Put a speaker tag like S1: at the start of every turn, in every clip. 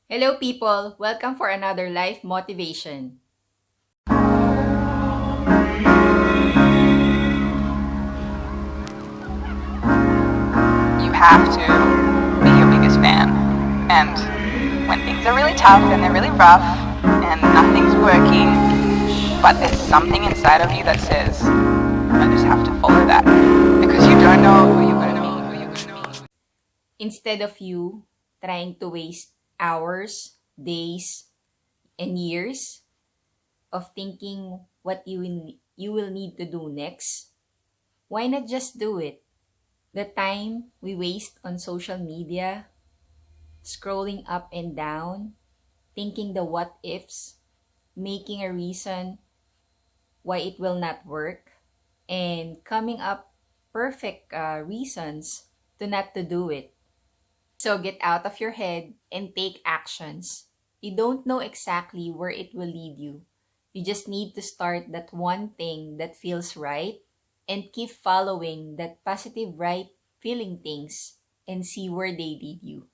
S1: Hello people! Welcome for another life motivation.
S2: You have to be your biggest fan. And when things are really tough and they're really rough and nothing's working, but there's something inside of you that says, I just have to follow that. Because you don't know who you're going to meet.
S1: Instead of you trying to waste hours, days, and years of thinking what you will need to do next, why not just do it? The time we waste on social media, scrolling up and down, thinking the what ifs, making a reason why it will not work, and coming up perfect reasons to not to do it. So get out of your head and take actions. You don't know exactly where it will lead you. You just need to start that one thing that feels right and keep following that positive, right feeling things and see where they lead you.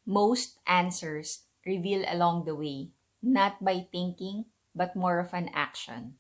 S1: Most answers reveal along the way, not by thinking, but more of an action.